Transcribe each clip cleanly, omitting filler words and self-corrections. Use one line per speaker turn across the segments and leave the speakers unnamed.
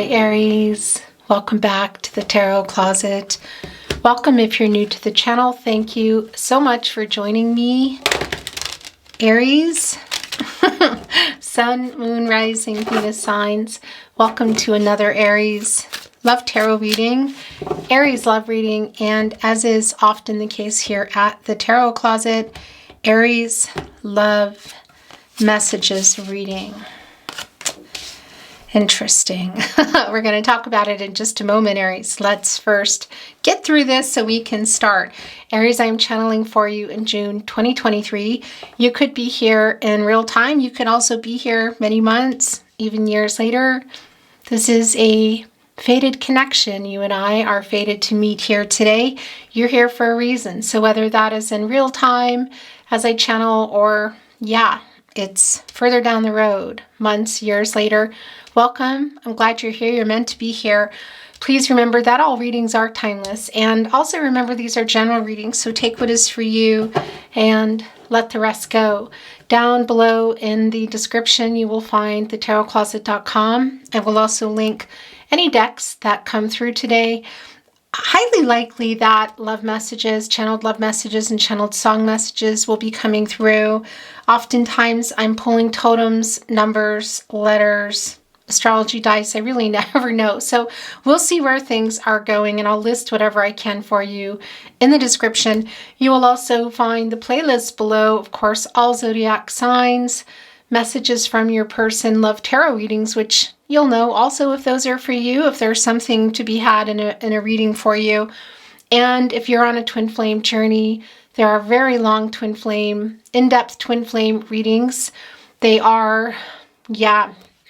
Aries, welcome back to the Tarot Closet. Welcome if you're new to the channel. Thank you so much for joining me. Aries, Sun, Moon, Rising, Venus signs. Welcome to another Aries Love Tarot reading, Aries Love reading, and as is often the case here at the Tarot Closet, Aries Love messages reading. Interesting. We're going to talk about it in just a moment, Aries. Let's first get through this so we can start. Aries, I'm channeling for you in June 2023. You could be here in real time. You could also be here many months, even years later. This is a fated connection. You and I are fated to meet here today. You're here for a reason. So whether that is in real time as I channel or, it's further down the road, months, years later, welcome. I'm glad you're here. You're meant to be here. Please remember that all readings are timeless. And also remember these are general readings, so take what is for you and let the rest go. Down below in the description, you will find thetarotcloset.com. I will also link any decks that come through today. Highly likely that love messages, channeled love messages, and channeled song messages will be coming through. Oftentimes I'm pulling totems, numbers, letters, astrology dice. I really never know. So we'll see where things are going, and I'll list whatever I can for you in the description. You will also find the playlist below, of course, all zodiac signs, messages from your person, love tarot readings, which you'll know also if those are for you, if there's something to be had in a reading for you. And if you're on a twin flame journey, there are very long twin flame, in-depth twin flame readings. They are,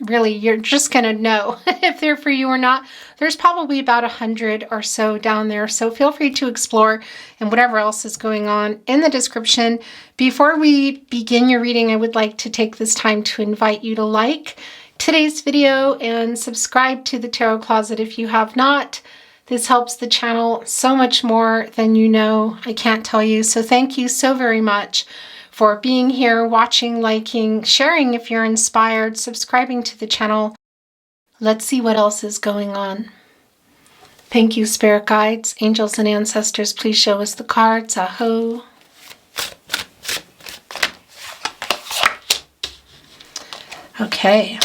really, you're just going to know if they're for you or not. There's probably about 100 or so down there. So feel free to explore and whatever else is going on in the description. Before we begin your reading, I would like to take this time to invite you to like today's video and subscribe to the Tarot Closet if you have not. This helps the channel so much more than you know. I can't tell you. So thank you so very much for being here, watching, liking, sharing if you're inspired, subscribing to the channel. Let's see what else is going on. Thank you, spirit guides, angels, and ancestors. Please show us the cards. Aho. Okay.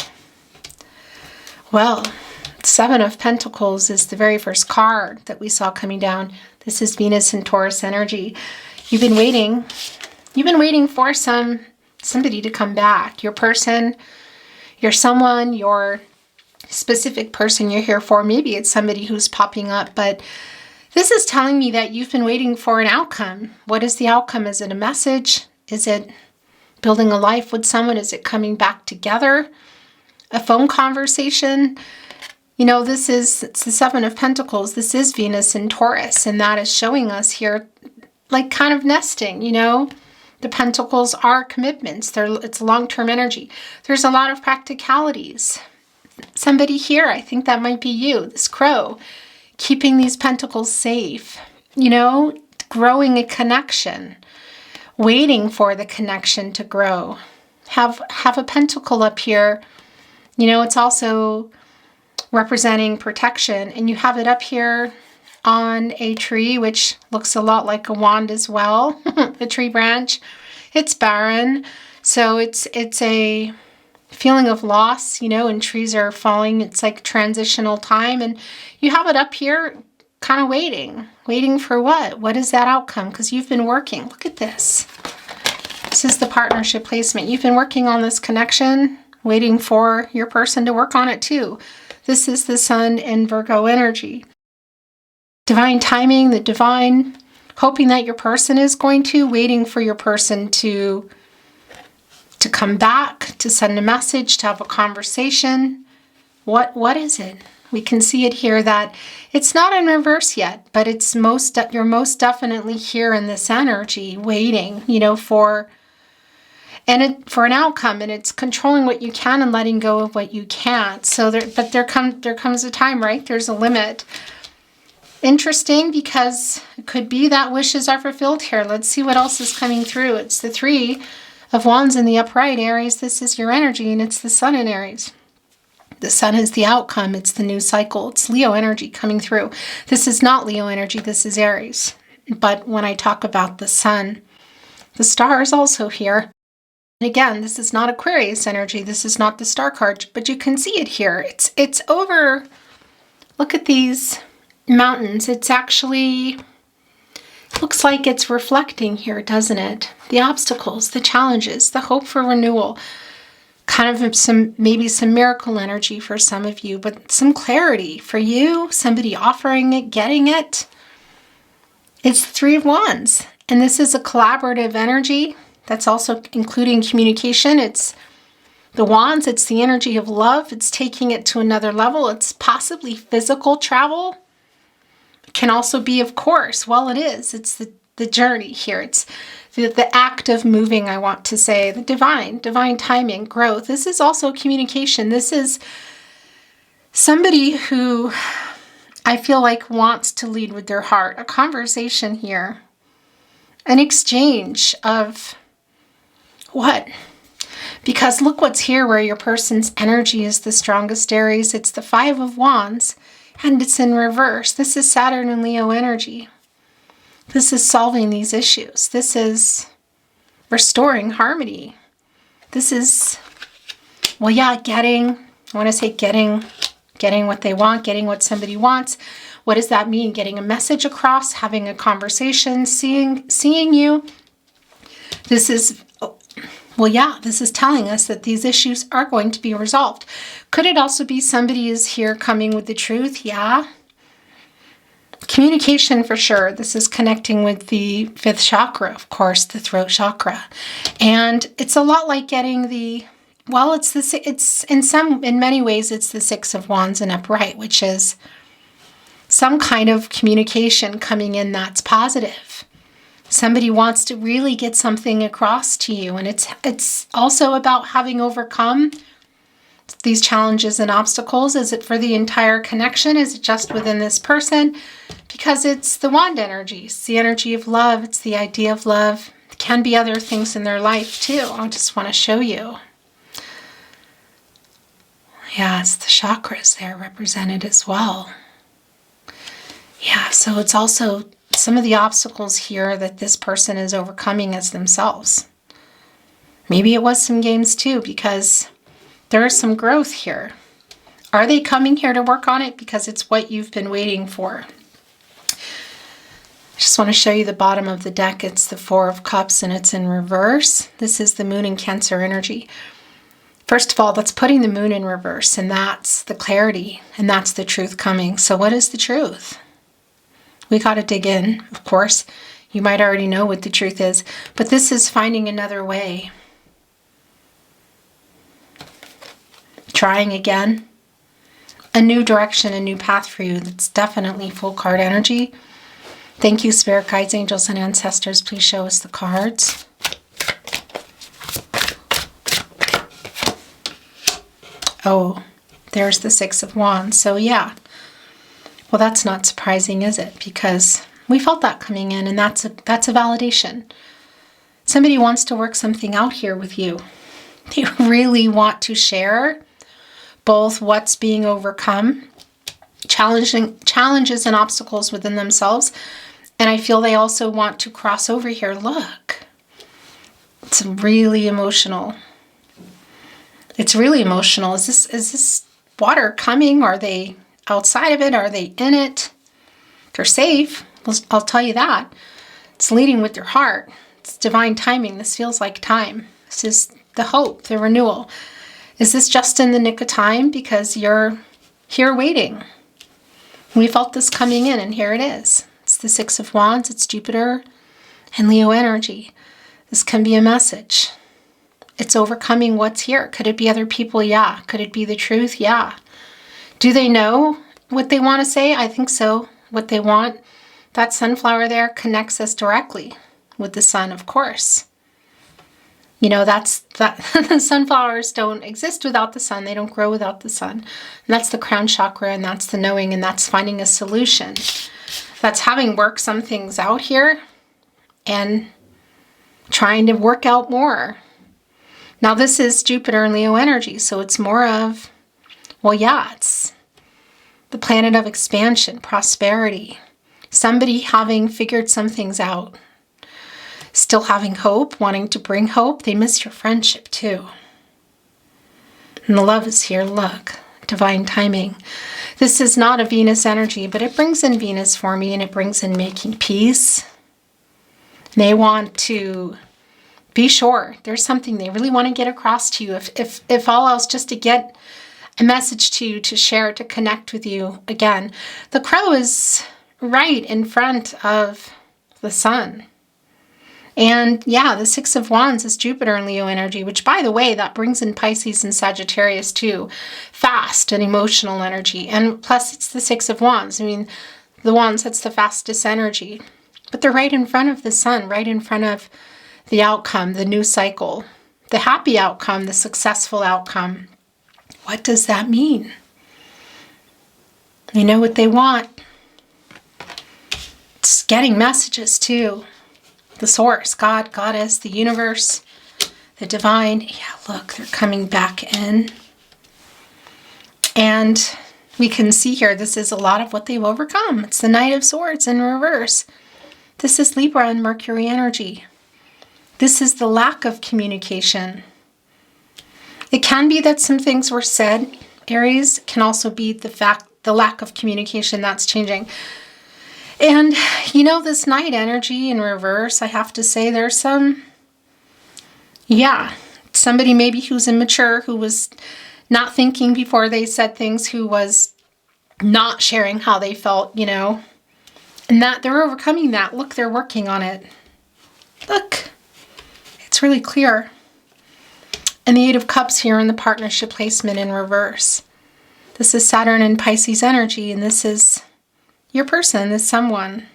Well, Seven of Pentacles is the very first card that we saw coming down. This is Venus and Taurus energy. You've been waiting. You've been waiting for somebody to come back. Your person, your someone, your specific person you're here for. Maybe it's somebody who's popping up, but this is telling me that you've been waiting for an outcome. What is the outcome? Is it a message? Is it building a life with someone? Is it coming back together? A phone conversation? You know, it's the Seven of Pentacles. This is Venus and Taurus, and that is showing us here like kind of nesting, you know? The Pentacles are commitments. It's long-term energy. There's a lot of practicalities. Somebody here, I think that might be you, this crow, keeping these Pentacles safe, you know, growing a connection, waiting for the connection to grow. Have a pentacle up here. You know, it's also representing protection, and you have it up here on a tree, which looks a lot like a wand as well, a tree branch. It's barren, so it's a feeling of loss, you know, and trees are falling. It's like transitional time, and you have it up here kind of waiting for what? What is that outcome? Because you've been working. Look at this. This is the partnership placement. You've been working on this connection, waiting for your person to work on it too. This is the Sun in Virgo energy. Divine timing, the divine, hoping that your person is going to, waiting for your person to come back, to send a message, to have a conversation. What is it? We can see it here that it's not in reverse yet, but you're most definitely here in this energy, waiting, you know, for an outcome, and it's controlling what you can and letting go of what you can't. So there comes a time, right? There's a limit. Interesting, because it could be that wishes are fulfilled here. Let's see what else is coming through. It's the Three of Wands in the upright, Aries. This is your energy, and it's the Sun in Aries. The sun is the outcome. It's the new cycle. It's Leo energy coming through. This is not Leo energy. This is Aries. But when I talk about the sun, the star is also here. And again, this is not Aquarius energy. This is not the star card, but you can see it here. It's over. Look at these mountains. It's actually, looks like it's reflecting here, doesn't it? The obstacles, the challenges, the hope for renewal. Kind of maybe some miracle energy for some of you, but some clarity for you, somebody offering it, getting it. It's the Three of Wands, and this is a collaborative energy that's also including communication. It's the wands, it's the energy of love. It's taking it to another level. It's possibly physical travel. It can also be, of course, well, it is. It's the journey here. It's the act of moving, I want to say, the divine timing, growth. This is also communication. This is somebody who I feel like wants to lead with their heart. A conversation here, an exchange of what? Because look what's here where your person's energy is the strongest, Aries. It's the Five of Wands, and it's in reverse. This is Saturn and Leo energy. This is solving these issues. This is restoring harmony. This is, well, yeah, getting what they want, getting what somebody wants. What does that mean? Getting a message across, having a conversation, seeing you. This is, well, yeah, this is telling us that these issues are going to be resolved. Could it also be somebody is here coming with the truth? Yeah. Communication for sure. This is connecting with the fifth chakra, of course, the throat chakra. And it's a lot like getting the, well, it's in many ways, it's the Six of Wands and upright, which is some kind of communication coming in that's positive. Somebody wants to really get something across to you. And it's also about having overcome these challenges and obstacles. Is it for the entire connection? Is it just within this person? Because it's the wand energy. It's the energy of love. It's the idea of love. It can be other things in their life too. I just want to show you. Yeah, it's the chakras there represented as well. Yeah, so it's also some of the obstacles here that this person is overcoming as themselves. Maybe it was some games too, because there is some growth here. Are they coming here to work on it? Because it's what you've been waiting for. I just want to show you the bottom of the deck. It's the Four of Cups and it's in reverse. This is the Moon and Cancer energy. First of all, that's putting the moon in reverse, and that's the clarity, and that's the truth coming. So what is the truth? We got to dig in, of course. You might already know what the truth is, but this is finding another way. Trying again. A new direction, a new path for you. That's definitely full card energy. Thank you, Spirit Guides, Angels, and Ancestors. Please show us the cards. Oh, there's the Six of Wands. So yeah. Well, that's not surprising, is it? Because we felt that coming in, and that's a validation. Somebody wants to work something out here with you. They really want to share both what's being overcome, challenges and obstacles within themselves. And I feel they also want to cross over here. Look, it's really emotional. It's really emotional. Is this water coming? Are they outside of it? Are they in it? They're safe. I'll tell you that. It's leading with their heart. It's divine timing. This feels like time. This is the hope, the renewal. Is this just in the nick of time? Because you're here waiting. We felt this coming in, and here it is. It's the Six of Wands. It's Jupiter and Leo energy. This can be a message. It's overcoming what's here. Could it be other people? Yeah. Could it be the truth? Yeah. Do they know what they want to say? I think so. What they want. That sunflower there connects us directly with the sun, of course. You know, that the sunflowers don't exist without the sun. They don't grow without the sun. And that's the crown chakra, and that's the knowing, and that's finding a solution. That's having worked some things out here and trying to work out more. Now, this is Jupiter and Leo energy, so it's more of Well, yeah, it's the planet of expansion, prosperity. Somebody having figured some things out. Still having hope, wanting to bring hope. They miss your friendship too. And the love is here, look. Divine timing. This is not a Venus energy, but it brings in Venus for me, and it brings in making peace. They want to be sure there's something they really want to get across to you. If all else, just to get a message to you, to share, to connect with you again. The crow is right in front of the sun. And yeah, the Six of Wands is Jupiter and Leo energy, which, by the way, that brings in Pisces and Sagittarius too. Fast and emotional energy. And plus it's the Six of Wands. I mean, the Wands, that's the fastest energy. But they're right in front of the sun, right in front of the outcome, the new cycle, the happy outcome, the successful outcome. What does that mean? They know what they want. It's getting messages too. The source, God, Goddess, the universe, the divine. Yeah, look, they're coming back in. And we can see here, this is a lot of what they've overcome. It's the Knight of Swords in reverse. This is Libra and Mercury energy. This is the lack of communication. It can be that some things were said, Aries. It can also be the lack of communication that's changing. And, you know, this Knight energy in reverse, I have to say there's somebody maybe who's immature, who was not thinking before they said things, who was not sharing how they felt, you know, and that they're overcoming that. Look, they're working on it. Look, it's really clear. And the Eight of Cups here in the partnership placement in reverse. This is Saturn and Pisces energy, and this is your person, this someone.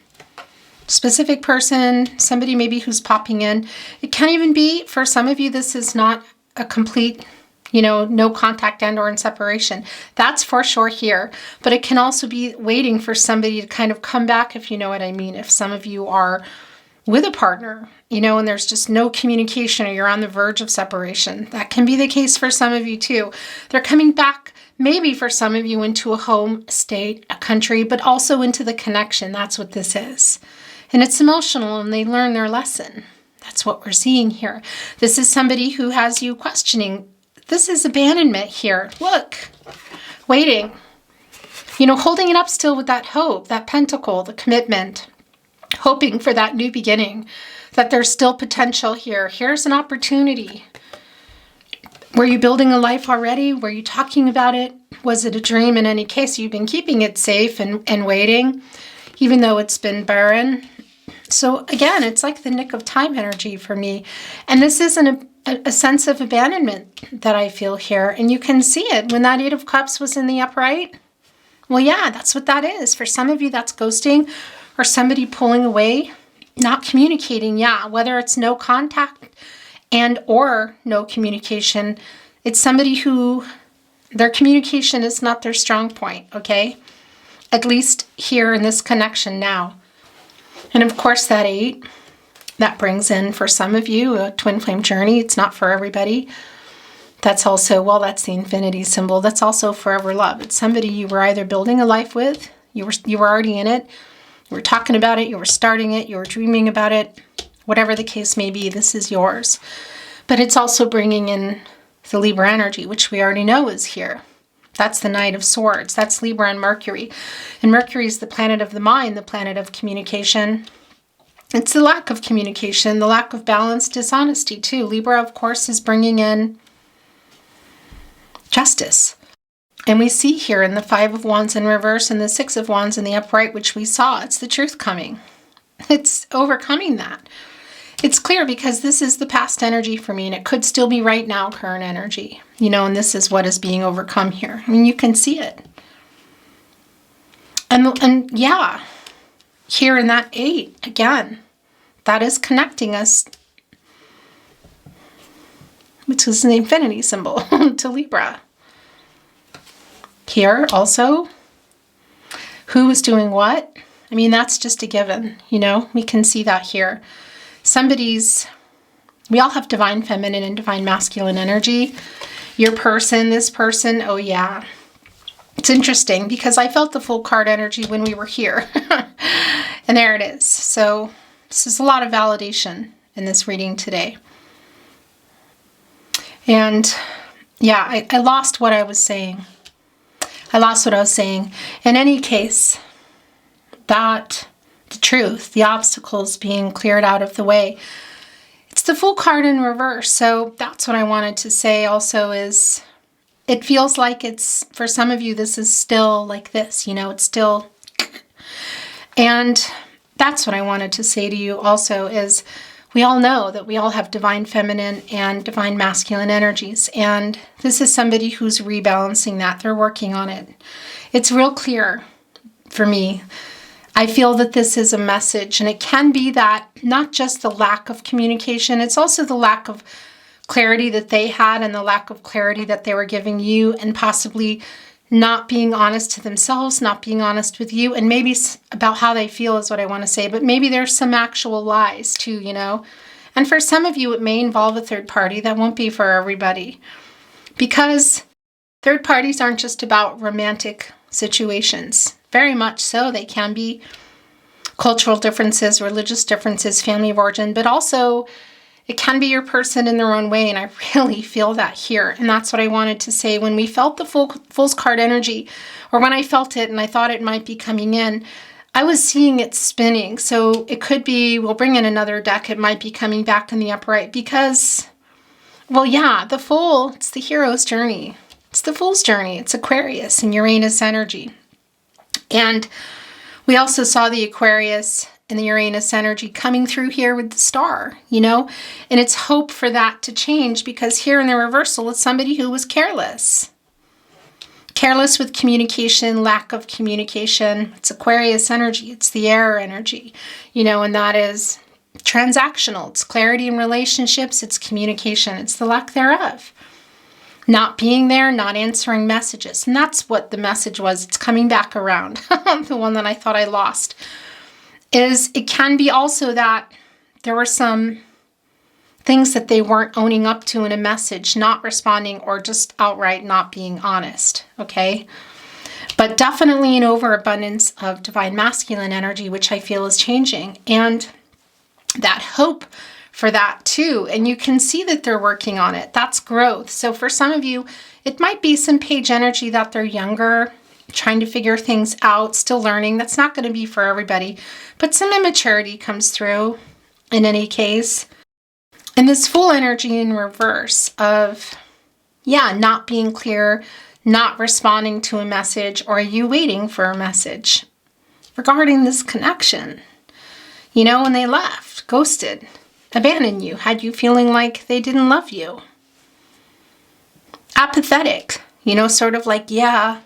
Specific person, somebody maybe who's popping in. It can even be, for some of you, this is not a complete, you know, no contact and or in separation. That's for sure here. But it can also be waiting for somebody to kind of come back, if you know what I mean. If some of you are with a partner, you know, and there's just no communication, or you're on the verge of separation. That can be the case for some of you too. They're coming back, maybe for some of you, into a home state, a country, but also into the connection. That's what this is. And it's emotional, and they learn their lesson. That's what we're seeing here. This is somebody who has you questioning. This is abandonment here. Look, waiting, you know, holding it up still with that hope, that pentacle, the commitment, hoping for that new beginning, that there's still potential here. Here's an opportunity. Were you building a life already? Were you talking about it? Was it a dream? In any case, you've been keeping it safe and waiting, even though it's been barren. So again, it's like the nick of time energy for me. And this isn't a sense of abandonment that I feel here. And you can see it when that Eight of Cups was in the upright. Well, yeah, that's what that is. For some of you, that's ghosting, or somebody pulling away, not communicating. Yeah, whether it's no contact and or no communication, it's somebody who their communication is not their strong point, okay? At least here in this connection now. And of course that 8, that brings in, for some of you, a twin flame journey. It's not for everybody. That's also, well, that's the infinity symbol. That's also forever love. It's somebody you were either building a life with, you were already in it, you were talking about it, you were starting it, you were dreaming about it. Whatever the case may be, this is yours. But it's also bringing in the Libra energy, which we already know is here. That's the Knight of Swords. That's Libra and Mercury. And Mercury is the planet of the mind, the planet of communication. It's the lack of communication, the lack of balance, dishonesty too. Libra, of course, is bringing in justice. And we see here in the Five of Wands in reverse and the Six of Wands in the upright, which we saw, it's the truth coming. It's overcoming that. It's clear because this is the past energy for me, and it could still be right now current energy, you know, and this is what is being overcome here. I mean, you can see it. And yeah, here in that 8, again, that is connecting us, which is the infinity symbol, to Libra. Here also, who is doing what? I mean, that's just a given, you know, we can see that here. We all have divine feminine and divine masculine energy. Your person, this person, oh yeah, It's interesting because I felt the full card energy when we were here. And there it is. So this is a lot of validation in this reading today. And yeah, I lost what I was saying. I lost what I was saying. In any case, that the truth, the obstacles being cleared out of the way. It's the full card in reverse. So that's what I wanted to say also is it feels like it's, for some of you, this is still like this, you know, it's still, and that's what I wanted to say to you also is we all know that we all have divine feminine and divine masculine energies. And this is somebody who's rebalancing that. They're working on it. It's real clear for me. I feel that this is a message, and it can be that not just the lack of communication, it's also the lack of clarity that they had and the lack of clarity that they were giving you, and possibly not being honest to themselves, not being honest with you, and maybe about how they feel is what I want to say, but maybe there's some actual lies too, you know? And for some of you, it may involve a third party. That won't be for everybody, because third parties aren't just about romantic situations. Very much so. They can be cultural differences, religious differences, family of origin, but also it can be your person in their own way. And I really feel that here. And that's what I wanted to say. When we felt the Fool's card energy, or when I felt it and I thought it might be coming in, I was seeing it spinning. So it could be, we'll bring in another deck. It might be coming back in the upright because, well, yeah, the Fool, it's the hero's journey. It's the Fool's journey. It's Aquarius and Uranus energy. And we also saw the Aquarius and the Uranus energy coming through here with the star, you know, and it's hope for that to change, because here in the reversal, it's somebody who was careless. Careless with communication, lack of communication. It's Aquarius energy. It's the air energy, you know, and that is transactional. It's clarity in relationships. It's communication. It's the lack thereof. Not being there, not answering messages. And that's what the message was. It's coming back around. The one that I thought I lost. Is it can be also that there were some things that they weren't owning up to in a message, not responding, or just outright not being honest. Okay? But definitely an overabundance of divine masculine energy, which I feel is changing. And that hope for that too. And you can see that they're working on it. That's growth. So for some of you, it might be some page energy that they're younger, trying to figure things out, still learning. That's not going to be for everybody, but some immaturity comes through in any case. And this Fool energy in reverse of, yeah, not being clear, not responding to a message, or are you waiting for a message regarding this connection? You know, when they left, ghosted, abandoned you, had you feeling like they didn't love you. Apathetic, you know, sort of like, yeah,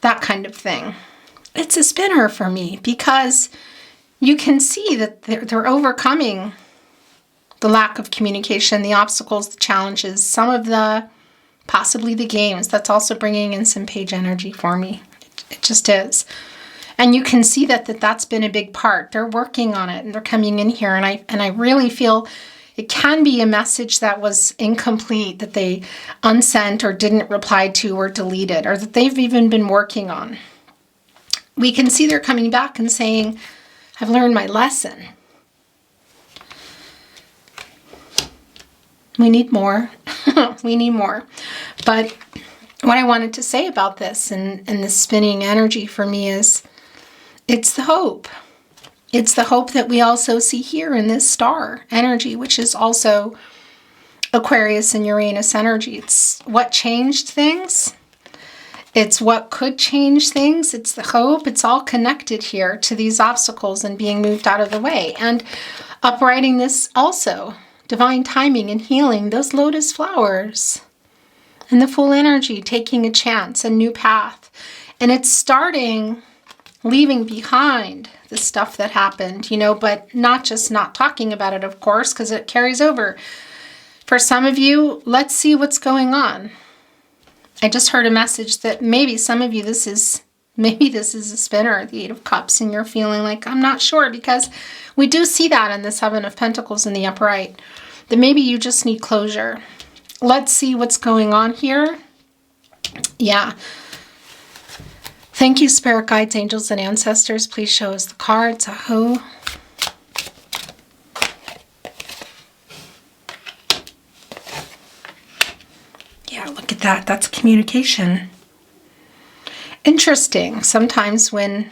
that kind of thing. It's a spinner for me because you can see that they're overcoming the lack of communication, the obstacles, the challenges, some of the, possibly the games. That's also bringing in some page energy for me. It just is. And you can see that's been a big part. They're working on it and they're coming in here. And I really feel it can be a message that was incomplete, that they unsent or didn't reply to or deleted, or that they've even been working on. We can see they're coming back and saying, I've learned my lesson. We need more. We need more. But what I wanted to say about this and the spinning energy for me is, it's the hope. It's the hope that we also see here in this star energy, which is also Aquarius and Uranus energy. It's what changed things. It's what could change things. It's the hope. It's all connected here to these obstacles and being moved out of the way. And uprighting this also, divine timing and healing, those lotus flowers. And the Fool energy, taking a chance, a new path. And it's starting, leaving behind the stuff that happened, you know, but not just not talking about it, of course, because it carries over. For some of you, let's see what's going on. I just heard a message that maybe some of you, this is a spinner, the Eight of Cups, and you're feeling like, I'm not sure, because we do see that in the Seven of Pentacles in the upright, that maybe you just need closure. Let's see what's going on here. Yeah. Thank you, spirit guides, angels, and ancestors. Please show us the cards. Aho. Yeah, look at that. That's communication. Interesting. Sometimes when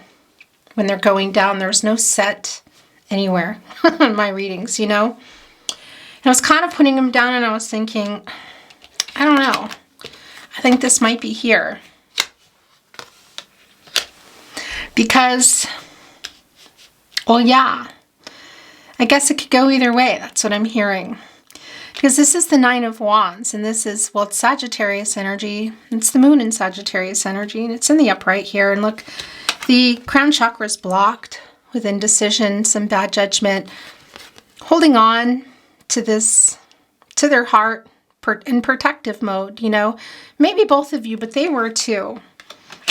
they're going down, there's no set anywhere in my readings, you know? And I was kind of putting them down and I was thinking, I don't know. I think this might be here. Because, well, yeah, I guess it could go either way. That's what I'm hearing. Because this is the Nine of Wands, and this is, well, it's Sagittarius energy. It's the moon in Sagittarius energy, and it's in the upright here. And look, the crown chakra is blocked with indecision, some bad judgment, holding on to this, to their heart in protective mode, you know. Maybe both of you, but they were too.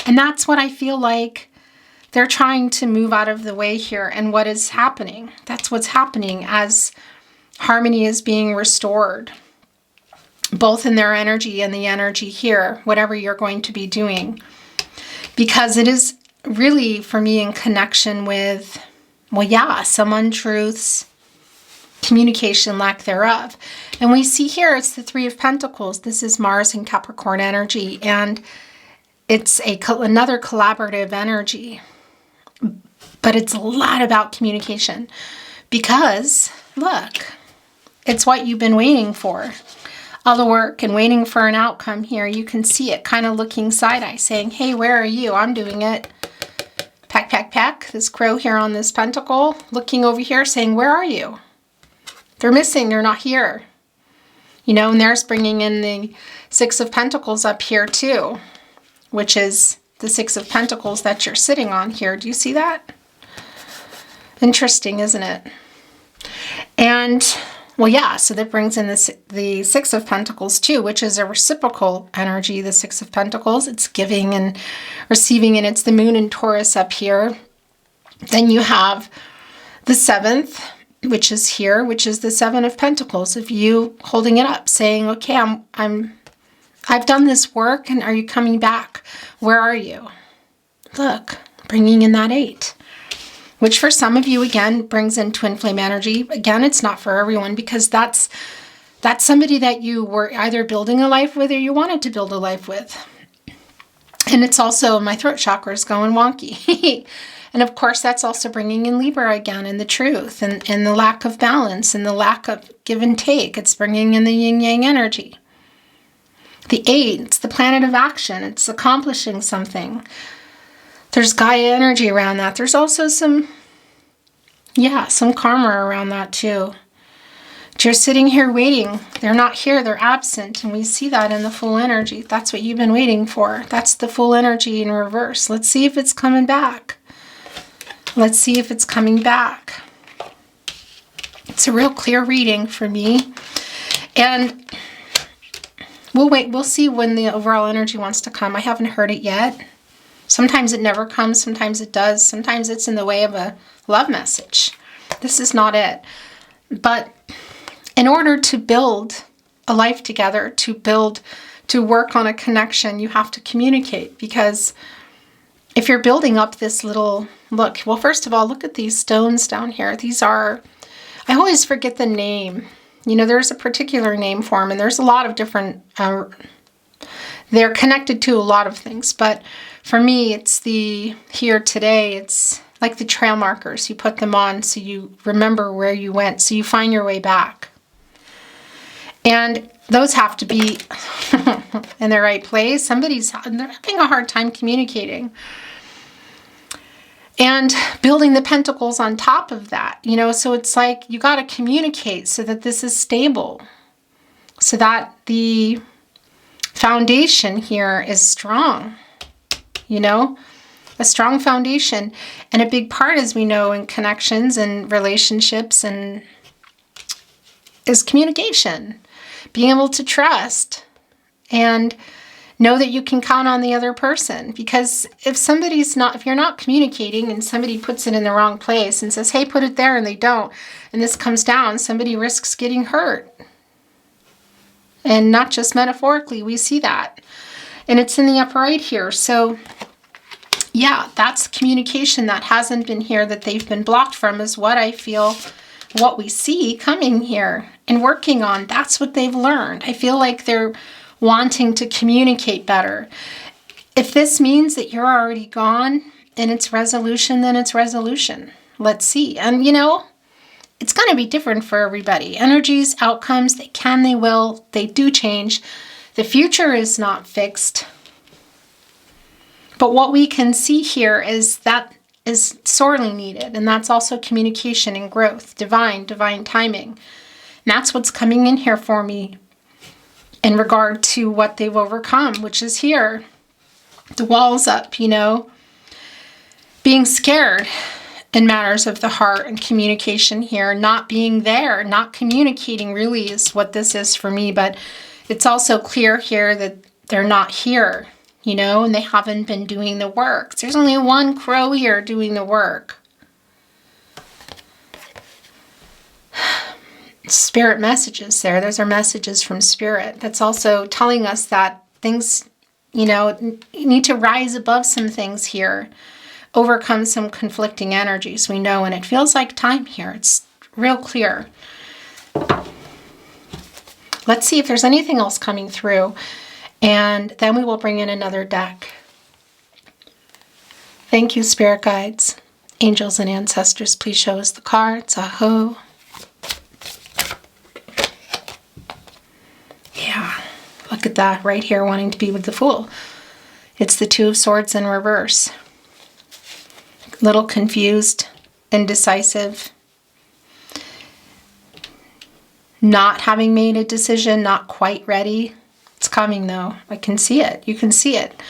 And that's what I feel like they're trying to move out of the way here. And what is happening? That's what's happening as harmony is being restored, both in their energy and the energy here, whatever you're going to be doing. Because it is really, for me, in connection with, well, yeah, some untruths, communication, lack thereof. And we see here, it's the Three of Pentacles. This is Mars and Capricorn energy, and it's another collaborative energy. But it's a lot about communication because, look, it's what you've been waiting for. All the work and waiting for an outcome here. You can see it kind of looking side-eye saying, hey, where are you? I'm doing it. Peck, peck, peck. This crow here on this pentacle looking over here saying, where are you? They're missing. They're not here. You know, and there's bringing in the Six of Pentacles up here too, which is the Six of Pentacles that you're sitting on here. Do you see that? Interesting, isn't it? And, well, yeah, so that brings in the Six of Pentacles too, which is a reciprocal energy, the Six of Pentacles. It's giving and receiving, and it's the moon in Taurus up here. Then you have the seventh, which is here, which is the Seven of Pentacles, of you holding it up, saying, okay, I've done this work, and are you coming back? Where are you? Look, bringing in that Eight, which for some of you, again, brings in twin flame energy. Again, it's not for everyone, because that's somebody that you were either building a life with or you wanted to build a life with. And it's also, my throat chakra is going wonky. And of course, that's also bringing in Libra again, and the truth, and the lack of balance, and the lack of give and take. It's bringing in the yin-yang energy. The Eight, it's the planet of action. It's accomplishing something. There's Gaia energy around that. There's also some karma around that too. But you're sitting here waiting. They're not here. They're absent. And we see that in the full energy. That's what you've been waiting for. That's the full energy in reverse. Let's see if it's coming back. Let's see if it's coming back. It's a real clear reading for me. And we'll wait. We'll see when the overall energy wants to come. I haven't heard it yet. Sometimes it never comes. Sometimes it does. Sometimes it's in the way of a love message. This is not it. But in order to build a life together, to work on a connection, you have to communicate. Because if you're building up this little, look, well, first of all, look at these stones down here. These are, I always forget the name. You know, there's a particular name for them, and there's a lot of different, they're connected to a lot of things. But for me, it's here today, it's like the trail markers. You put them on so you remember where you went, so you find your way back. And those have to be in the right place. They're having a hard time communicating. And building the pentacles on top of that, you know, so it's like you got to communicate so that this is stable, so that the foundation here is strong, you know, a strong foundation. And a big part, as we know, in connections and relationships is communication, being able to trust and know that you can count on the other person. Because if you're not communicating and somebody puts it in the wrong place and says, hey, put it there, and they don't, and this comes down, somebody risks getting hurt. And not just metaphorically, we see that. And it's in the upper right here. So yeah, that's communication that hasn't been here, that they've been blocked from, is what I feel, what we see coming here and working on. That's what they've learned. I feel like they're wanting to communicate better. If this means that you're already gone and it's resolution, then it's resolution. Let's see. And it's going to be different for everybody. Energies, outcomes, they can, they will, they do change. The future is not fixed. But what we can see here is that is sorely needed. And that's also communication and growth, divine timing. And that's what's coming in here for me in regard to what they've overcome, which is here. The walls up, being scared in matters of the heart and communication here, not being there, not communicating really is what this is for me. But it's also clear here that they're not here, and they haven't been doing the work. There's only one crow here doing the work. Spirit messages there. Those are messages from Spirit. That's also telling us that things, you need to rise above some things here, overcome some conflicting energies, we know, and it feels like time here. It's real clear. Let's see if there's anything else coming through, and then we will bring in another deck. Thank you, Spirit Guides, Angels, and Ancestors. Please show us the cards. Aho. Yeah, look at that right here, wanting to be with the Fool. It's the Two of Swords in reverse. Little confused, indecisive, not having made a decision, not quite ready. It's coming though. I can see it. You can see it.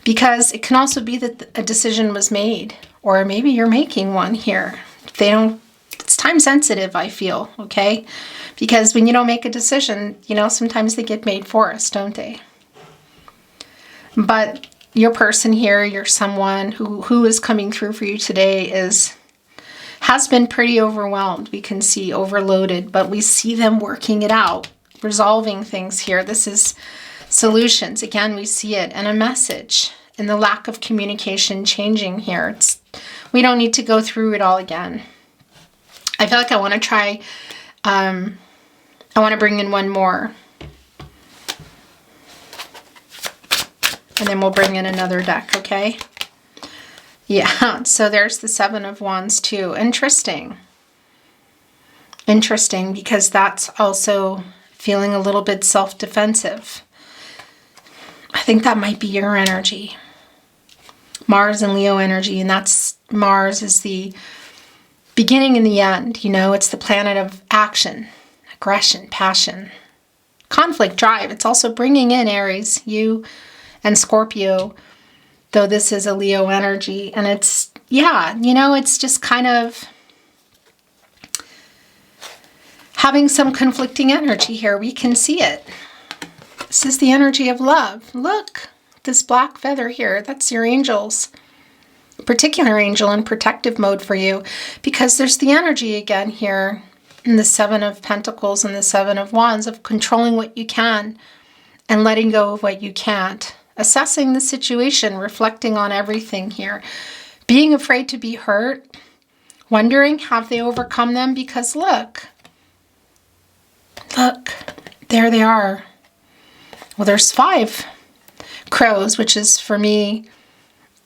Because it can also be that a decision was made, or maybe you're making one here. It's time sensitive, I feel, okay? Because when you don't make a decision, sometimes they get made for us, don't they? But your person here, your someone who is coming through for you today has been pretty overwhelmed. We can see overloaded, but we see them working it out, resolving things here. This is solutions. Again, we see it, and a message, and the lack of communication changing here. We don't need to go through it all again. I feel like I want to try, I want to bring in one more. And then we'll bring in another deck, okay? Yeah, so there's the Seven of Wands too. Interesting. Interesting, because that's also feeling a little bit self-defensive. I think that might be your energy. Mars and Leo energy, and that's Mars is the beginning and the end. It's the planet of action, aggression, passion, conflict, drive. It's also bringing in Aries, you, and Scorpio, though this is a Leo energy. And it's, it's just kind of having some conflicting energy here. We can see it. This is the energy of love. Look, this black feather here, that's your angels. Particular angel in protective mode for you, because there's the energy again here in the Seven of Pentacles and the Seven of Wands of controlling what you can and letting go of what you can't. Assessing the situation, reflecting on everything here. Being afraid to be hurt. Wondering, have they overcome them? Because look, there they are. Well, there's 5 crows, which is for me,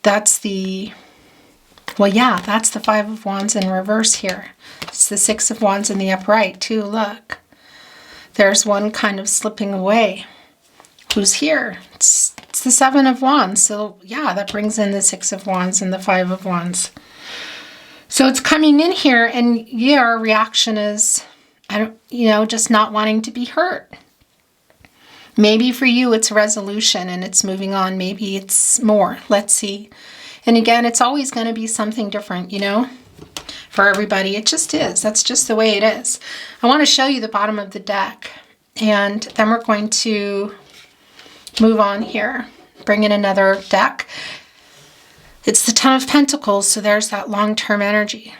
that's the 5 of Wands in reverse here. It's the 6 of Wands in the upright too, look. There's one kind of slipping away. Who's here? It's the 7 of Wands. So yeah, that brings in the 6 of Wands and the 5 of Wands. So it's coming in here, and your reaction is, just not wanting to be hurt. Maybe for you it's resolution and it's moving on. Maybe it's more. Let's see. And again, it's always going to be something different, for everybody. It just is. That's just the way it is. I want to show you the bottom of the deck, and then we're going to move on here. Bring in another deck. It's the Ten of Pentacles, so there's that long-term energy.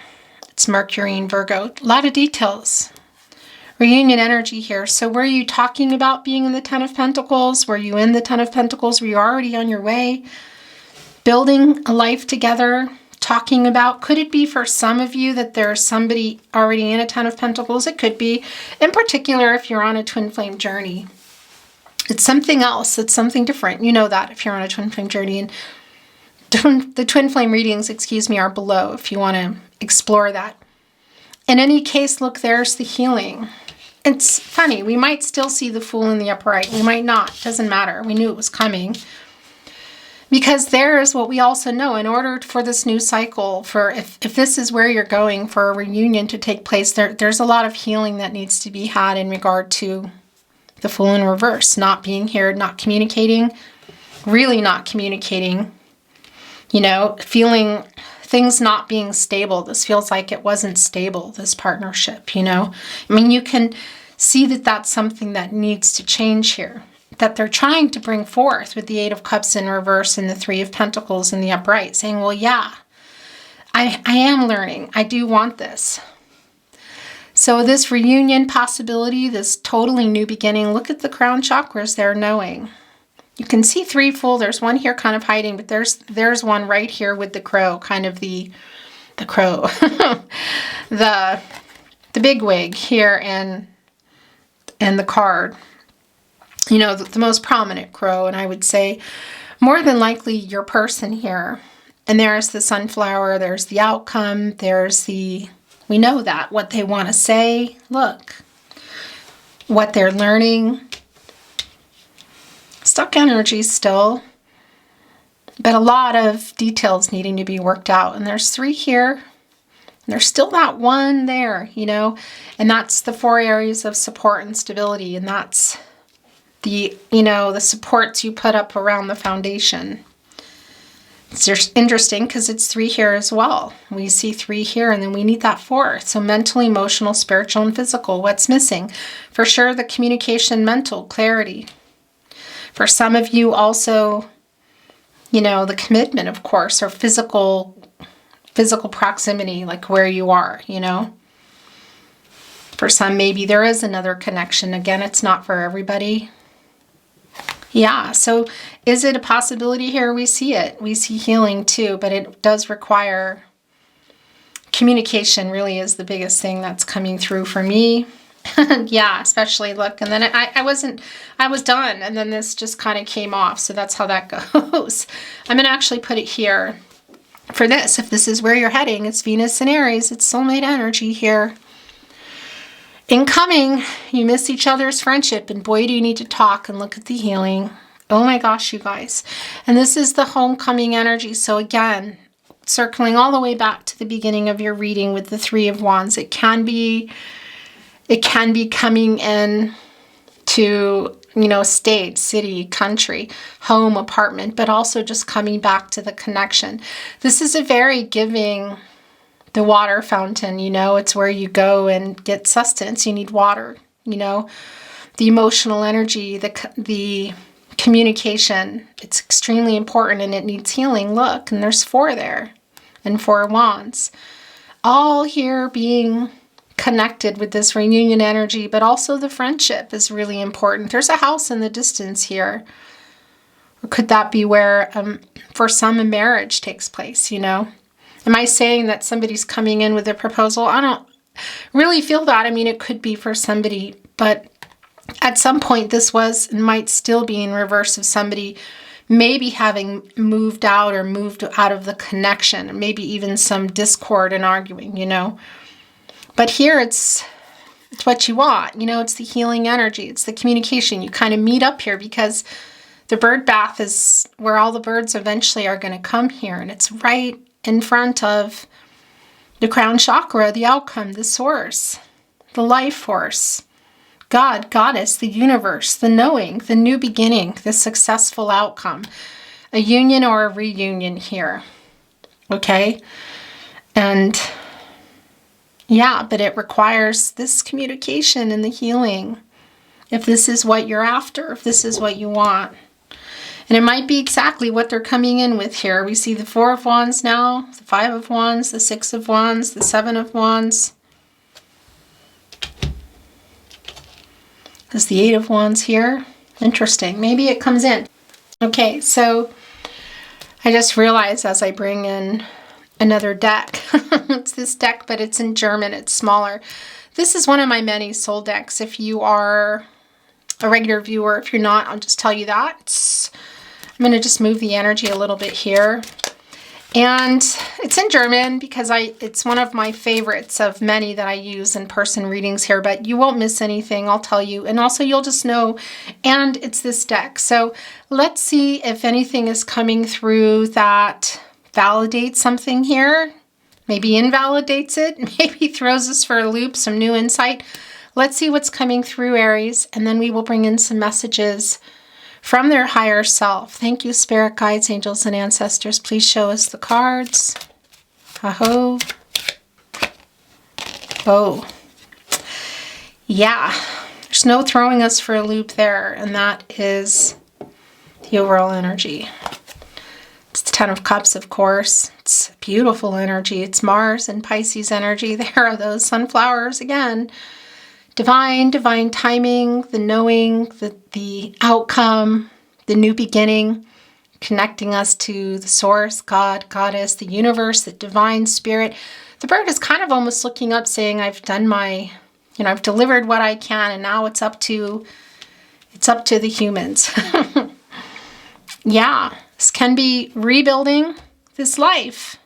It's Mercury and Virgo. A lot of details. Reunion energy here. So were you talking about being in the Ten of Pentacles? Were you in the Ten of Pentacles? Were you already on your way? building a life together, talking about, could it be for some of you that there's somebody already in a Ten of Pentacles? It could be, in particular, if you're on a twin flame journey. It's something else. It's something different. You know that if you're on a twin flame journey. And the twin flame readings, excuse me, are below if you want to explore that. In any case, look, there's the healing. It's funny. We might still see the Fool in the upright. We might not. Doesn't matter. We knew it was coming. Because there is what we also know. In order for this new cycle, for if this is where you're going, for a reunion to take place, there's a lot of healing that needs to be had in regard to the Fool in reverse. Not being here, not communicating, really not communicating, you know, feeling things not being stable. This feels like it wasn't stable, this partnership, you know. I mean, you can see that that's something that needs to change here, that they're trying to bring forth with the Eight of Cups in reverse and the Three of Pentacles in the upright, saying, well, yeah, I am learning. I do want this. So this reunion possibility, this totally new beginning, look at the crown chakras there, knowing. You can see three Fool. There's one here kind of hiding, but there's one right here with the crow, kind of the crow, the big wig here and the card. You know, the most prominent crow, and I would say more than likely your person here. And there's the sunflower, there's the outcome, there's the, we know that, what they want to say, look, what they're learning. Stuck energy still, but a lot of details needing to be worked out. And there's three here, and there's still that one there, you know, and that's the 4 areas of support and stability, and that's the, you know, the supports you put up around the foundation. It's just interesting because it's 3 here as well. We see 3 here, and then we need that 4. So mental, emotional, spiritual, and physical. What's missing? For sure, the communication, mental clarity. For some of you also, you know, the commitment, of course, or physical proximity, like where you are, you know. For some, maybe there is another connection. Again, it's not for everybody. Yeah, so is it a possibility here? We see it. We see healing too, but it does require communication, really is the biggest thing that's coming through for me. Yeah, especially look, and then I was done, and then this just kind of came off, so that's how that goes. I'm going to actually put it here for this. If this is where you're heading, it's Venus and Aries, it's soulmate energy here. Incoming, you miss each other's friendship, and boy, do you need to talk and look at the healing. Oh my gosh, you guys. And this is the homecoming energy, so again, circling all the way back to the beginning of your reading with the 3 of Wands, it can be coming in to, you know, state, city, country, home, apartment, but also just coming back to the connection. This is a very giving, the water fountain, you know, it's where you go and get sustenance. You need water, you know, the emotional energy, the communication. It's extremely important, and it needs healing. Look, and there's 4 there, and 4 wands. All here being connected with this reunion energy, but also the friendship is really important. There's a house in the distance here. Or could that be where, for some, a marriage takes place, you know? Am I saying that somebody's coming in with a proposal? I don't really feel that. I mean, it could be for somebody, but at some point this was and might still be in reverse of somebody maybe having moved out or moved out of the connection, maybe even some discord and arguing, you know? But here it's what you want, you know, it's the healing energy, it's the communication. You kind of meet up here because the bird bath is where all the birds eventually are going to come here, and it's right in front of the crown chakra, the outcome, the source, the life force, God, goddess, the universe, the knowing, the new beginning, the successful outcome, a union or a reunion here, okay? And yeah, but it requires this communication and the healing. If this is what you're after, if this is what you want. And it might be exactly what they're coming in with here. We see the 4 of Wands now, the 5 of Wands, the 6 of Wands, the 7 of Wands. There's the 8 of Wands here. Interesting. Maybe it comes in. Okay, so I just realized as I bring in another deck, it's this deck, but it's in German, it's smaller. This is one of my many soul decks. If you are a regular viewer, if you're not, I'll just tell you that. I'm going to just move the energy a little bit here. And it's in German because it's one of my favorites of many that I use in person readings here, but you won't miss anything, I'll tell you. And also you'll just know, and it's this deck. So let's see if anything is coming through that validates something here, maybe invalidates it, maybe throws us for a loop, some new insight. Let's see what's coming through, Aries, and then we will bring in some messages from their higher self. Thank you, spirit guides, angels, and ancestors. Please show us the cards. Aho. Oh. Yeah. There's no throwing us for a loop there, and that is the overall energy. It's the Ten of Cups, of course. It's beautiful energy. It's Mars and Pisces energy. There are those sunflowers again. Divine timing, the knowing, the outcome, the new beginning, connecting us to the source, God, Goddess, the universe, the divine spirit. The bird is kind of almost looking up saying, I've done my, I've delivered what I can, and now it's up to the humans. Yeah, this can be rebuilding this life,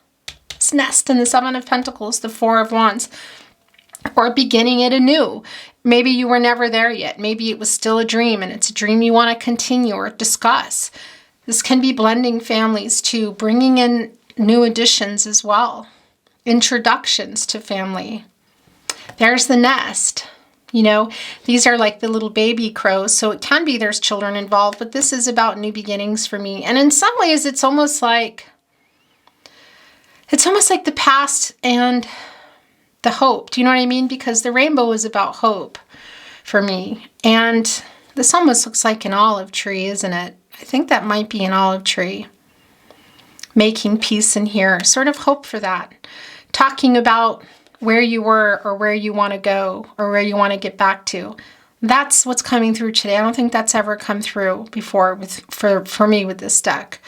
this nest in the Seven of Pentacles, the Four of Wands. Or beginning it anew. Maybe you were never there yet. Maybe it was still a dream and it's a dream you want to continue or discuss. This can be blending families too, bringing in new additions as well. Introductions to family. There's the nest. These are like the little baby crows. So it can be there's children involved, but this is about new beginnings for me. And in some ways it's almost like the past and the hope. Do you know what I mean? Because the rainbow is about hope for me. And this almost looks like an olive tree, isn't it? I think that might be an olive tree. Making peace in here. Sort of hope for that. Talking about where you were or where you want to go or where you want to get back to. That's what's coming through today. I don't think that's ever come through before for me with this deck.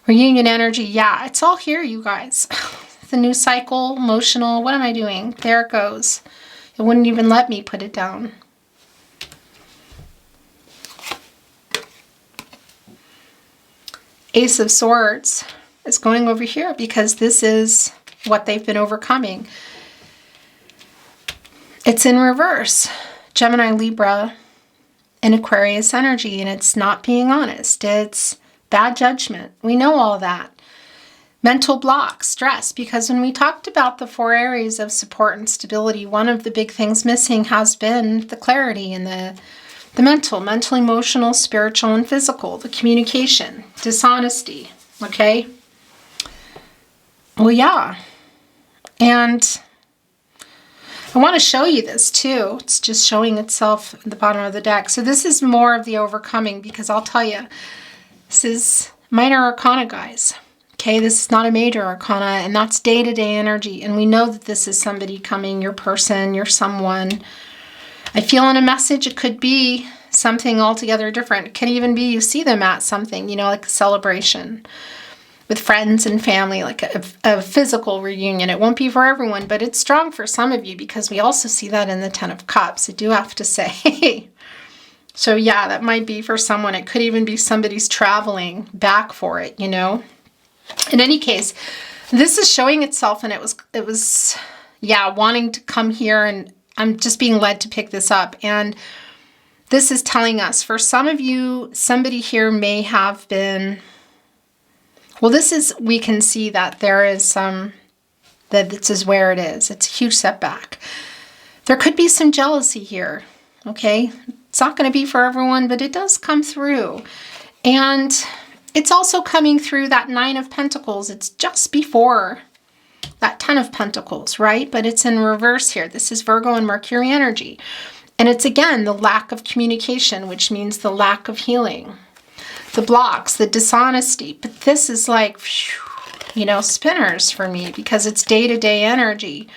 Reunion energy. Yeah, it's all here, you guys. The new cycle, emotional. What am I doing? There it goes. It wouldn't even let me put it down. Ace of Swords is going over here because this is what they've been overcoming. It's in reverse. Gemini, Libra, and Aquarius energy, and it's not being honest. It's bad judgment. We know all that. Mental block, stress, because when we talked about the 4 areas of support and stability, one of the big things missing has been the clarity and the mental, emotional, spiritual, and physical, the communication, dishonesty, okay? Well, yeah. And I want to show you this too. It's just showing itself at the bottom of the deck. So this is more of the overcoming because I'll tell you, this is minor arcana, guys. Okay, this is not a major arcana, and that's day-to-day energy. And we know that this is somebody coming, your person, your someone. I feel in a message it could be something altogether different. It can even be you see them at something, like a celebration with friends and family, like a physical reunion. It won't be for everyone, but it's strong for some of you because we also see that in the Ten of Cups, I do have to say. So yeah, that might be for someone. It could even be somebody's traveling back for it, In any case, this is showing itself, and it was wanting to come here, and I'm just being led to pick this up. And this is telling us, for some of you, somebody here may have been, we can see that there is that this is where it is. It's a huge setback. There could be some jealousy here, okay? It's not going to be for everyone, but it does come through. And it's also coming through that 9 of Pentacles. It's just before that 10 of Pentacles, right? But it's in reverse here. This is Virgo and Mercury energy. And it's, again, the lack of communication, which means the lack of healing. The blocks, the dishonesty. But this is like, spinners for me because it's day-to-day energy.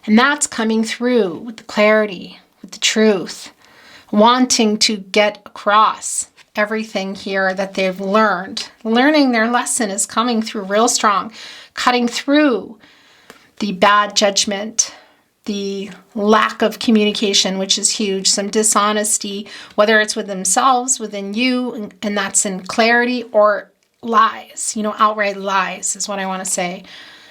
And that's coming through with the clarity, with the truth, wanting to get across everything here that they've learned. Learning their lesson is coming through real strong, cutting through the bad judgment, the lack of communication, which is huge, some dishonesty, whether it's with themselves, within you, and that's in clarity, or lies, outright lies is what I want to say.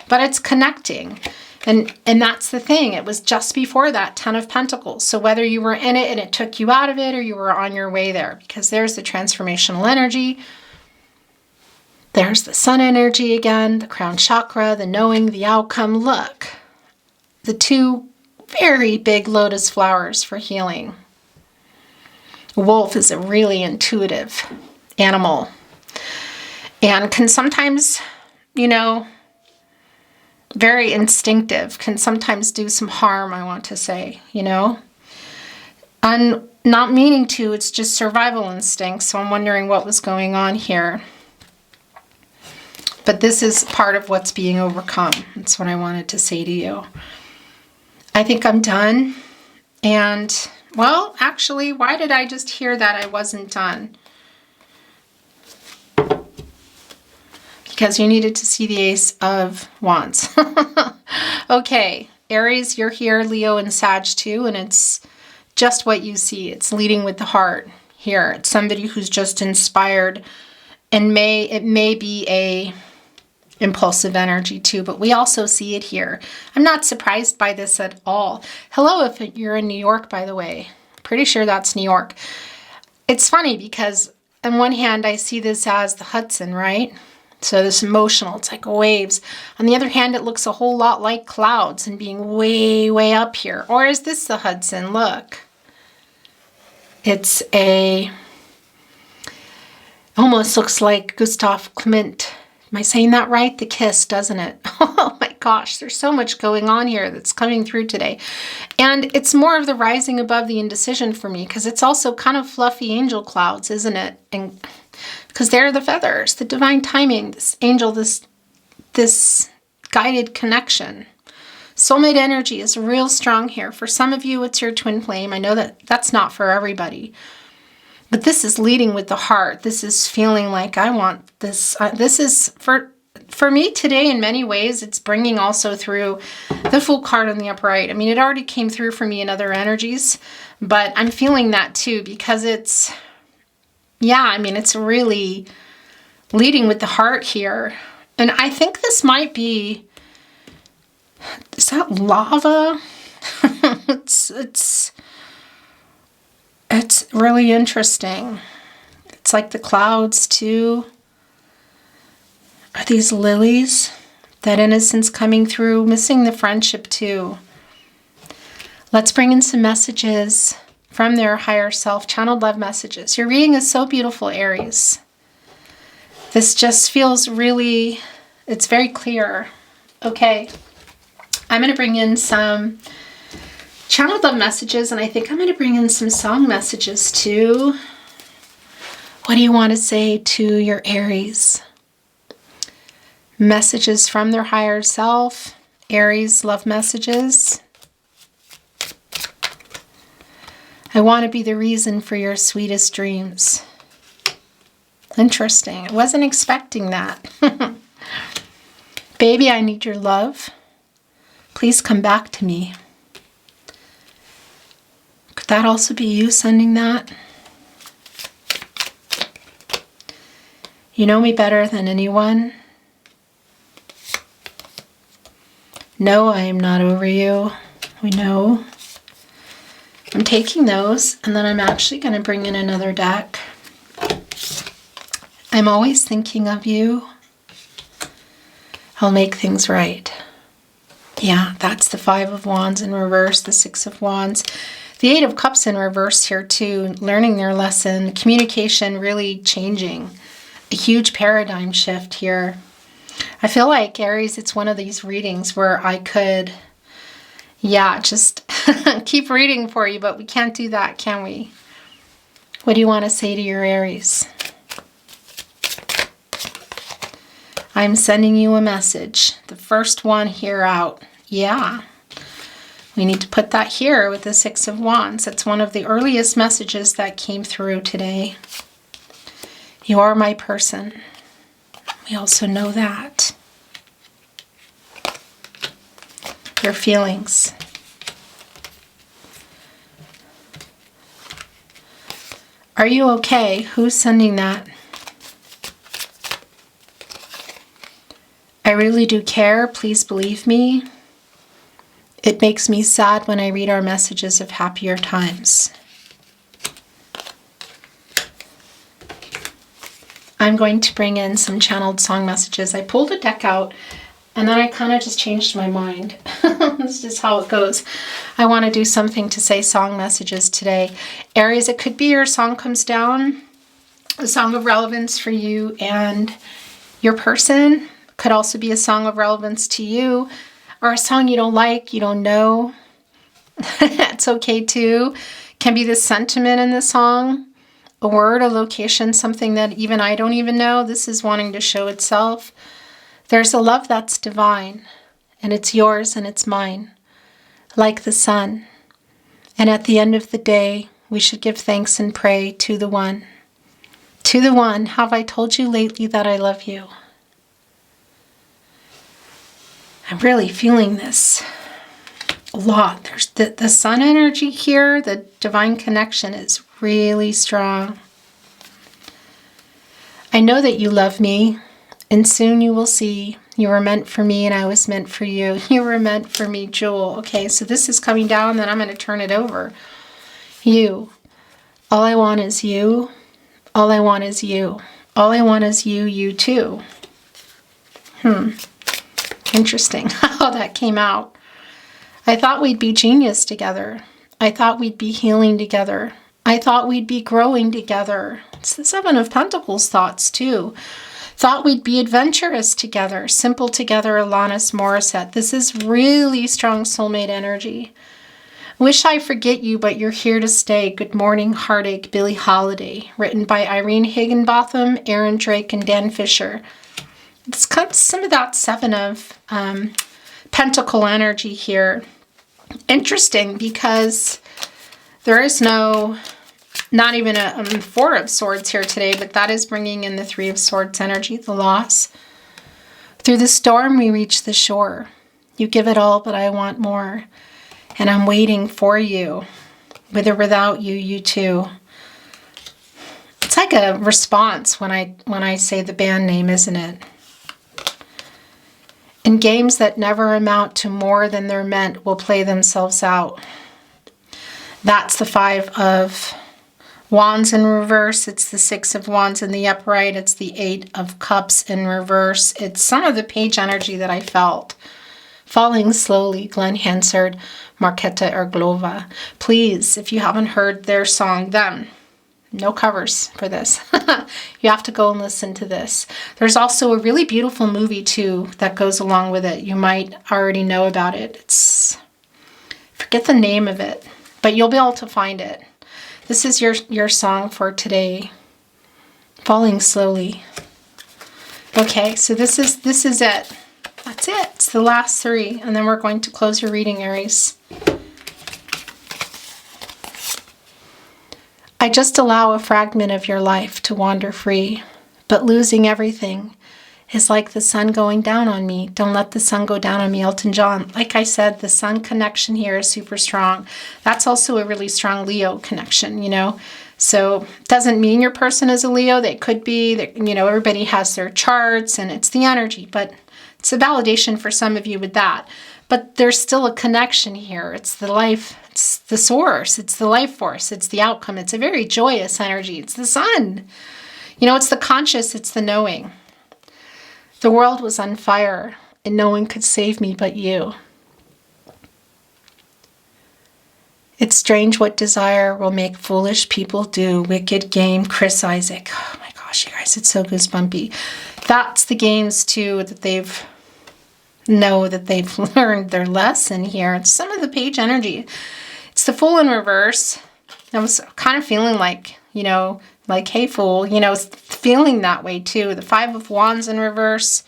But it's connecting. And that's the thing. It was just before that 10 of Pentacles. So whether you were in it and it took you out of it, or you were on your way there, because there's the transformational energy. There's the sun energy again, the crown chakra, the knowing, the outcome. Look, the two very big lotus flowers for healing. Wolf is a really intuitive animal and can sometimes, very instinctive, can sometimes do some harm, I want to say, And not meaning to, it's just survival instinct. So I'm wondering what was going on here. But this is part of what's being overcome. That's what I wanted to say to you. I think I'm done. And, well, actually, why did I just hear that I wasn't done? Because you needed to see the Ace of Wands. Okay, Aries, you're here, Leo and Sag too, and it's just what you see. It's leading with the heart here. It's somebody who's just inspired, and it may be a impulsive energy too, but we also see it here. I'm not surprised by this at all. Hello, if you're in New York, by the way. Pretty sure that's New York. It's funny because on one hand, I see this as the Hudson, right? So this emotional, it's like waves. On the other hand, it looks a whole lot like clouds and being way, way up here. Or is this the Hudson? Look. It's almost looks like Gustav Klimt. Am I saying that right? The Kiss, doesn't it? Oh my gosh, there's so much going on here that's coming through today. And it's more of the rising above the indecision for me, because it's also kind of fluffy angel clouds, isn't it? And because they're the feathers, the divine timing, this angel, this guided connection. Soulmate energy is real strong here. For some of you, it's your twin flame. I know that that's not for everybody. But this is leading with the heart. This is feeling like I want this. This is, for me today, in many ways, it's bringing also through the Fool card on the upright. I mean, it already came through for me in other energies, but I'm feeling that too, because it's, it's really leading with the heart here. And I think this might be, is that lava? It's really interesting. It's like the clouds too. Are these lilies? That innocence coming through, missing the friendship too. Let's bring in some messages from their higher self, channeled love messages. Your reading is so beautiful, Aries. This just feels really, it's very clear. Okay, I'm going to bring in some channeled love messages, and I think I'm going to bring in some song messages too. What do you want to say to your Aries? Messages from their higher self. Aries love messages. I want to be the reason for your sweetest dreams. Interesting. I wasn't expecting that. Baby, I need your love. Please come back to me. Could that also be you sending that? You know me better than anyone. No, I am not over you. We know. I'm taking those, and then I'm actually going to bring in another deck. I'm always thinking of you. I'll make things right. Yeah, that's the Five of Wands in reverse, the Six of Wands. The Eight of Cups in reverse here too, learning their lesson, communication really changing. A huge paradigm shift here. I feel like, Aries, it's one of these readings where I could, just keep reading for you, but we can't do that, can we? What do you want to say to your Aries? I'm sending you a message. The first one here out. Yeah. We need to put that here with the Six of Wands. It's one of the earliest messages that came through today. You are my person. We also know that. Your feelings. Are you okay? Who's sending that? I really do care. Please believe me. It makes me sad when I read our messages of happier times. I'm going to bring in some channeled song messages. I pulled a deck out and then I kind of just changed my mind. This is how it goes. I want to do something to say song messages today. Aries, it could be your song comes down, a song of relevance for you and your person. Could also be a song of relevance to you, or a song you don't like, you don't know. That's okay too. Can be the sentiment in the song, a word, a location, something that even I don't even know. This is wanting to show itself. There's a love that's divine, and it's yours and it's mine, like the sun. And at the end of the day, we should give thanks and pray to the one. To the one, have I told you lately that I love you? I'm really feeling this a lot. There's the sun energy here, the divine connection is really strong. I know that you love me, and soon you will see you were meant for me and I was meant for you. You were meant for me, Jewel. Okay, so this is coming down, then I'm going to turn it over. You. All I want is you. All I want is you. All I want is you, you too. Interesting how that came out. I thought we'd be genius together. I thought we'd be healing together. I thought we'd be growing together. It's the Seven of Pentacles thoughts too. Thought we'd be adventurous together. Simple together, Alanis Morissette. This is really strong soulmate energy. Wish I forget you, but you're here to stay. Good morning, heartache, Billie Holiday. Written by Irene Higginbotham, Aaron Drake, and Dan Fisher. It's kind of some of that Seven of Pentacle energy here. Interesting because there is not even a Four of Swords here today, but that is bringing in the Three of Swords energy, the loss. Through the storm, we reach the shore. You give it all, but I want more. And I'm waiting for you. With or without you, you too. It's like a response when I say the band name, isn't it? And games that never amount to more than they're meant will play themselves out. That's the Five of Wands in reverse. It's the Six of Wands in the upright. It's the Eight of Cups in reverse. It's some of the page energy that I felt. Falling Slowly, Glenn Hansard, Marketa Erglova. Please, if you haven't heard their song, them. No covers for this. You have to go and listen to this. There's also a really beautiful movie too that goes along with it. You might already know about it. I forget the name of it, but you'll be able to find it. This is your song for today. Falling Slowly. Okay, so this is it. That's it. It's the last three, and then we're going to close your reading, Aries. I just allow a fragment of your life to wander free, but losing everything is like the sun going down on me. Don't let the sun go down on me, Elton John. Like I said, the sun connection here is super strong. That's also a really strong Leo connection, you know. So it doesn't mean your person is a Leo. They could be, you know, everybody has their charts and it's the energy, but it's a validation for some of you with that. But there's still a connection here. It's the life, it's the source, it's the life force, it's the outcome. It's a very joyous energy. It's the sun. You know, it's the conscious, it's the knowing. The world was on fire and no one could save me but you. It's strange what desire will make foolish people do. Wicked game, Chris Isaac. Oh my gosh, you guys, it's so goosebumpy. That's the games too that they've learned their lesson here. It's some of the page energy. It's the Fool in reverse. I was kind of feeling like, you know, like, hey, fool, you know, feeling that way too. The Five of Wands in reverse,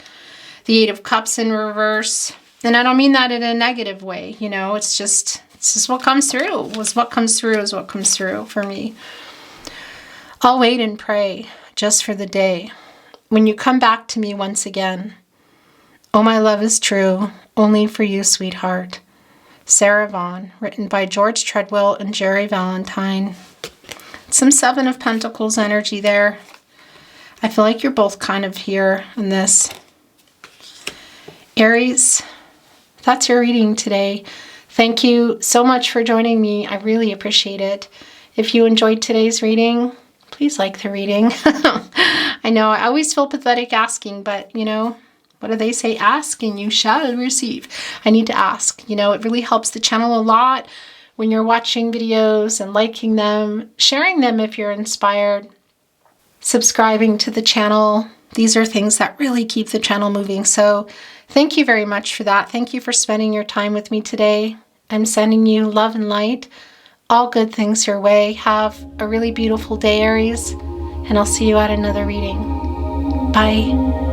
the Eight of Cups in reverse. And I don't mean that in a negative way, you know, it's just what comes through. What comes through is what comes through for me. I'll wait and pray. just for the day. When you come back to me once again. Oh, my love is true, only for you, sweetheart. Sarah Vaughan, written by George Treadwell and Jerry Valentine. Some Seven of Pentacles energy there. I feel like you're both kind of here in this. Aries, that's your reading today. Thank you so much for joining me. I really appreciate it. If you enjoyed today's reading, please like the reading. I know I always feel pathetic asking, but you know, what do they say? Ask and you shall receive. I need to ask. You know, it really helps the channel a lot when you're watching videos and liking them, sharing them if you're inspired, subscribing to the channel. These are things that really keep the channel moving. So thank you very much for that. Thank you for spending your time with me today. I'm sending you love and light. All good things your way. Have a really beautiful day, Aries, and I'll see you at another reading. Bye.